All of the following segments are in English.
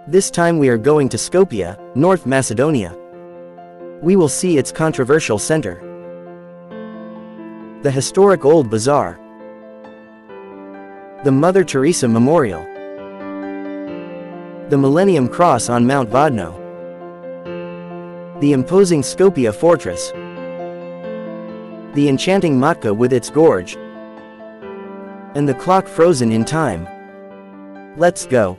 This time we are going to Skopje, North Macedonia. We will see its controversial center, the historic Old Bazaar, the Mother Teresa Memorial, the Millennium Cross on Mount Vodno, the imposing Skopje Fortress, the enchanting Matka with its gorge, and the clock frozen in time. Let's go.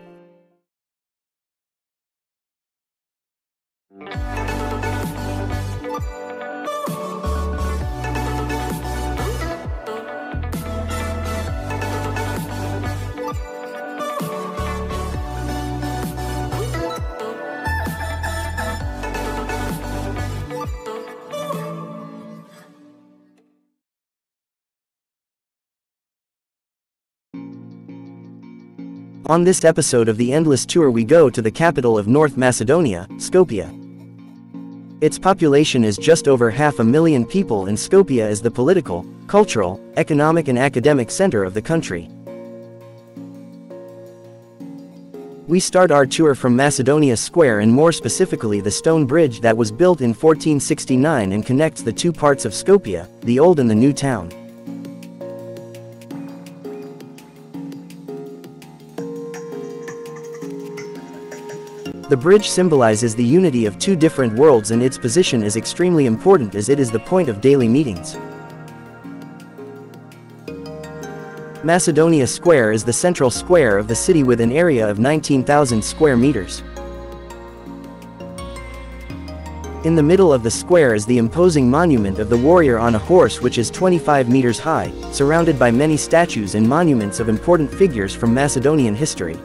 On this episode of the Endless Tour we go to the capital of North Macedonia, Skopje. Its population is just over 500,000 people and Skopje is the political, cultural, economic and academic center of the country. We start our tour from Macedonia Square and more specifically the stone bridge that was built in 1469 and connects the two parts of Skopje, the old and the new town. The bridge symbolizes the unity of two different worlds and its position is extremely important as it is the point of daily meetings. Macedonia Square is the central square of the city with an area of 19,000 square meters. In the middle of the square is the imposing monument of the warrior on a horse which is 25 meters high, surrounded by many statues and monuments of important figures from Macedonian history.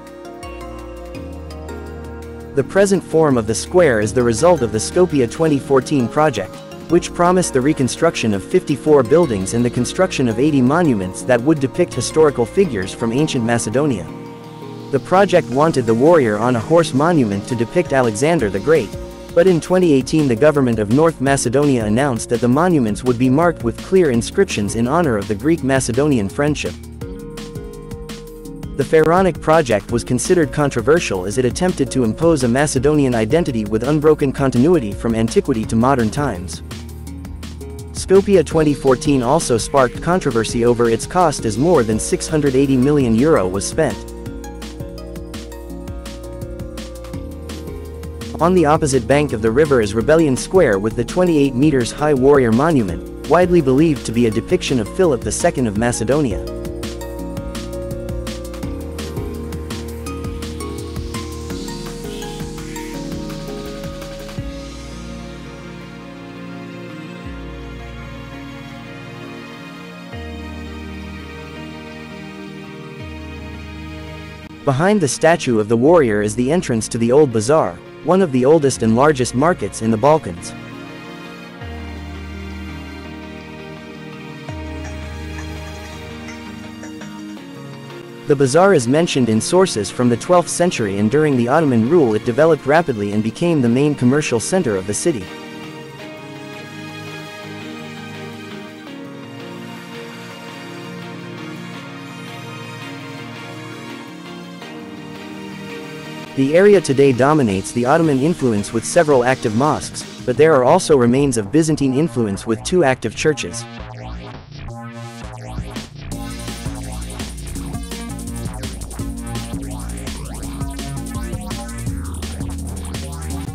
The present form of the square is the result of the Skopje 2014 project, which promised the reconstruction of 54 buildings and the construction of 80 monuments that would depict historical figures from ancient Macedonia. The project wanted the warrior on a horse monument to depict Alexander the Great, but in 2018 the government of North Macedonia announced that the monuments would be marked with clear inscriptions in honor of the Greek-Macedonian friendship. The pharaonic project was considered controversial as it attempted to impose a Macedonian identity with unbroken continuity from antiquity to modern times. Skopje 2014 also sparked controversy over its cost as more than €680 million was spent. On the opposite bank of the river is Rebellion Square with the 28 meters high warrior monument, widely believed to be a depiction of Philip II of Macedonia. Behind the statue of the warrior is the entrance to the Old Bazaar, one of the oldest and largest markets in the Balkans. The bazaar is mentioned in sources from the 12th century and during the Ottoman rule it developed rapidly and became the main commercial center of the city. The area today dominates the Ottoman influence with several active mosques, but there are also remains of Byzantine influence with 2 active churches.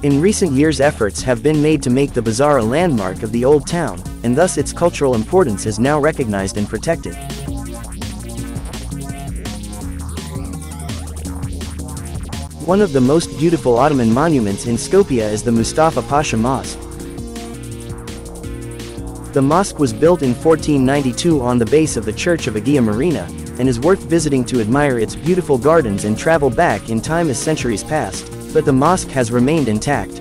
In recent years efforts have been made to make the bazaar a landmark of the old town, and thus its cultural importance is now recognized and protected. One of the most beautiful Ottoman monuments in Skopje is the Mustafa Pasha Mosque. The mosque was built in 1492 on the base of the Church of Agia Marina, and is worth visiting to admire its beautiful gardens and travel back in time as centuries passed, but the mosque has remained intact.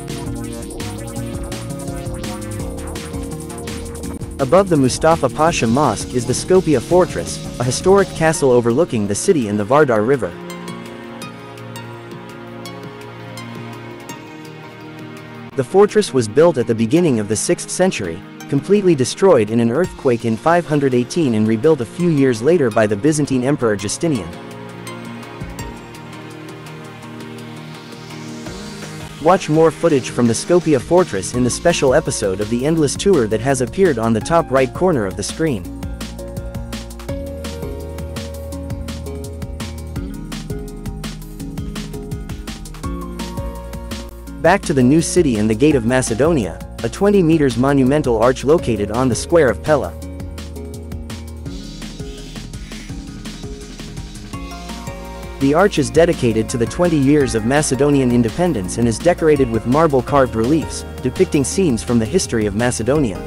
Above the Mustafa Pasha Mosque is the Skopje Fortress, a historic castle overlooking the city and the Vardar River. The fortress was built at the beginning of the 6th century, completely destroyed in an earthquake in 518 and rebuilt a few years later by the Byzantine Emperor Justinian. Watch more footage from the Skopje fortress in the special episode of the Endless Tour that has appeared on the top right corner of the screen. Back to the new city and the Gate of Macedonia, a 20 meters monumental arch located on the square of Pella. The arch is dedicated to the 20 years of Macedonian independence and is decorated with marble-carved reliefs, depicting scenes from the history of Macedonia.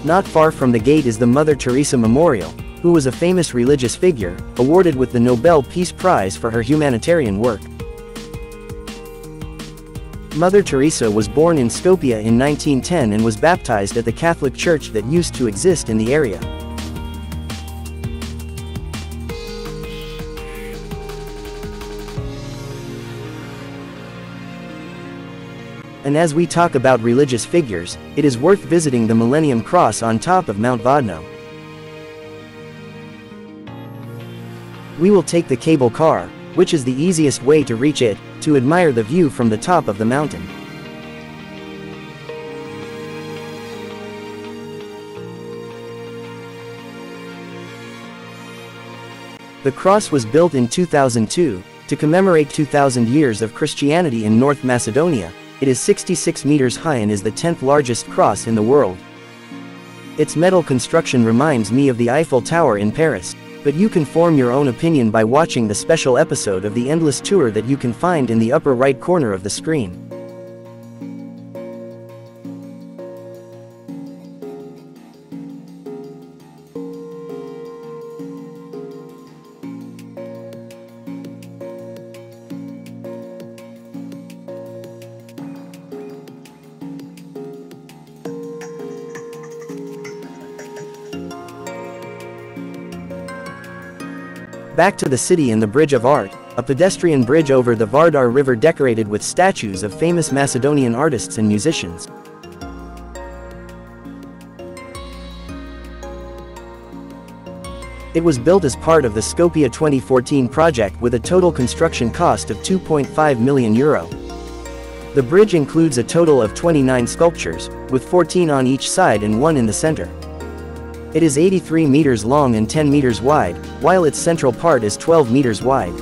Not far from the gate is the Mother Teresa Memorial, who was a famous religious figure, awarded with the Nobel Peace Prize for her humanitarian work. Mother Teresa was born in Skopje in 1910 and was baptized at the Catholic Church that used to exist in the area. And as we talk about religious figures, it is worth visiting the Millennium Cross on top of Mount Vodno. We will take the cable car, which is the easiest way to reach it, to admire the view from the top of the mountain. The cross was built in 2002, to commemorate 2,000 years of Christianity in North Macedonia. It is 66 meters high and is the 10th largest cross in the world. Its metal construction reminds me of the Eiffel Tower in Paris, but you can form your own opinion by watching the special episode of the Endless Tour that you can find in the upper right corner of the screen. Back to the city and the Bridge of Art, a pedestrian bridge over the Vardar River decorated with statues of famous Macedonian artists and musicians. It was built as part of the Skopje 2014 project with a total construction cost of €2.5 million. The bridge includes a total of 29 sculptures, with 14 on each side and one in the center. It is 83 meters long and 10 meters wide, while its central part is 12 meters wide.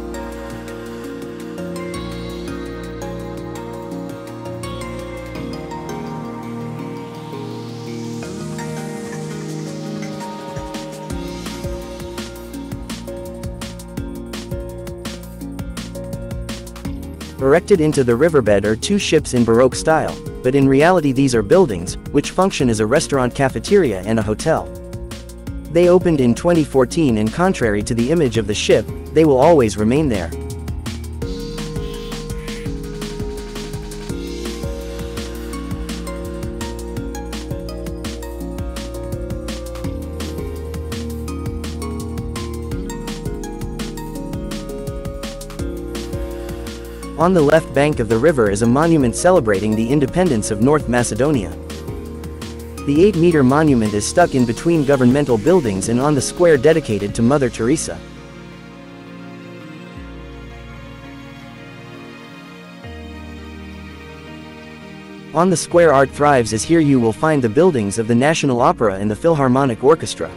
Erected into the riverbed are two ships in Baroque style, but in reality these are buildings, which function as a restaurant, cafeteria and a hotel. They opened in 2014 and contrary to the image of the ship, they will always remain there. On the left bank of the river is a monument celebrating the independence of North Macedonia. The 8-meter monument is stuck in between governmental buildings and on the square dedicated to Mother Teresa. On the square art thrives as here you will find the buildings of the National Opera and the Philharmonic Orchestra.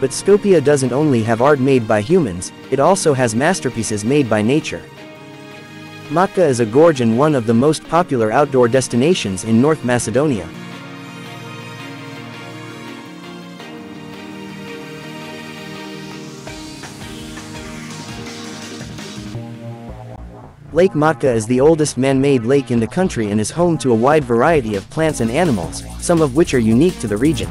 But Skopje doesn't only have art made by humans, it also has masterpieces made by nature. Matka is a gorge and one of the most popular outdoor destinations in North Macedonia. Lake Matka is the oldest man-made lake in the country and is home to a wide variety of plants and animals, some of which are unique to the region.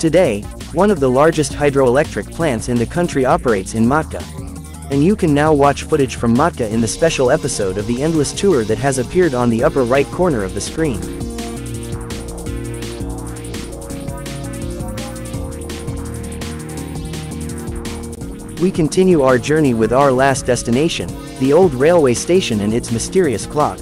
Today, One of the largest hydroelectric plants in the country operates in Matka. And you can now watch footage from Matka in the special episode of the Endless Tour that has appeared on the upper right corner of the screen. We continue our journey with our last destination, the old railway station and its mysterious clock.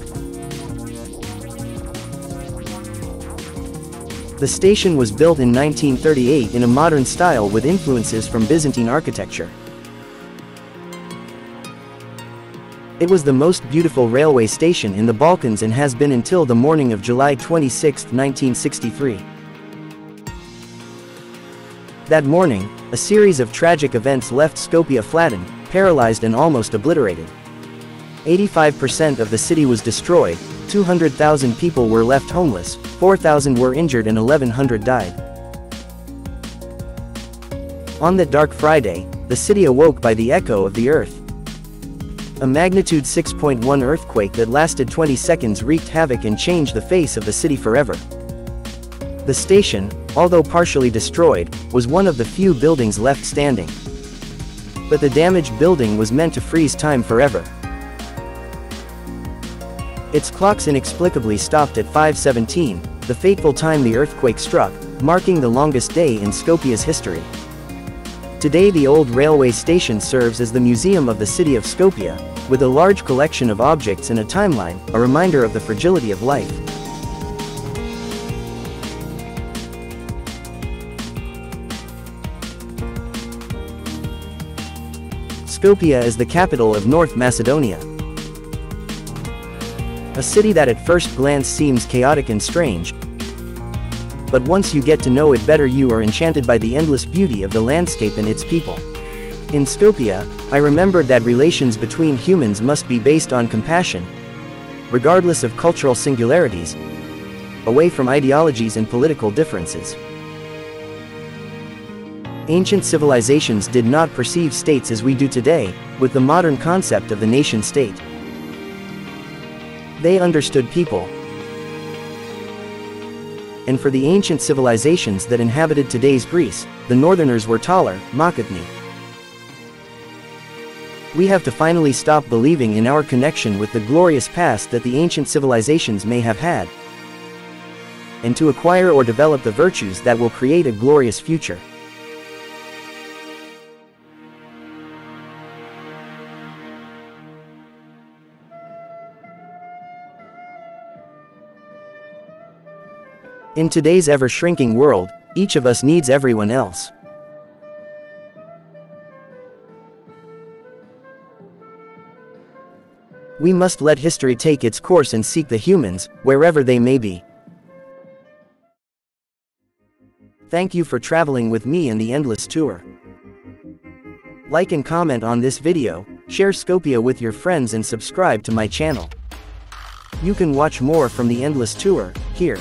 The station was built in 1938 in a modern style with influences from Byzantine architecture. It was the most beautiful railway station in the Balkans and has been until the morning of July 26, 1963. That morning, a series of tragic events left Skopje flattened, paralyzed and almost obliterated. 85% of the city was destroyed, 200,000 people were left homeless, 4,000 were injured and 1,100 died. On that dark Friday, the city awoke by the echo of the earth. A magnitude 6.1 earthquake that lasted 20 seconds wreaked havoc and changed the face of the city forever. The station, although partially destroyed, was one of the few buildings left standing. But the damaged building was meant to freeze time forever. Its clocks inexplicably stopped at 5:17, the fateful time the earthquake struck, marking the longest day in Skopje's history. Today the old railway station serves as the museum of the city of Skopje, with a large collection of objects and a timeline, a reminder of the fragility of life. Skopje is the capital of North Macedonia. A city that at first glance seems chaotic and strange, but once you get to know it better you are enchanted by the endless beauty of the landscape and its people. In Skopje, I remembered that relations between humans must be based on compassion, regardless of cultural singularities, away from ideologies and political differences. Ancient civilizations did not perceive states as we do today, with the modern concept of the nation-state. They understood people. And for the ancient civilizations that inhabited today's Greece, the northerners were taller, Makedni. We have to finally stop believing in our connection with the glorious past that the ancient civilizations may have had, and to acquire or develop the virtues that will create a glorious future. In today's ever-shrinking world, each of us needs everyone else. We must let history take its course and seek the humans, wherever they may be. Thank you for traveling with me in the Endless Tour. Like and comment on this video, share Skopje with your friends and subscribe to my channel. You can watch more from the Endless Tour, here.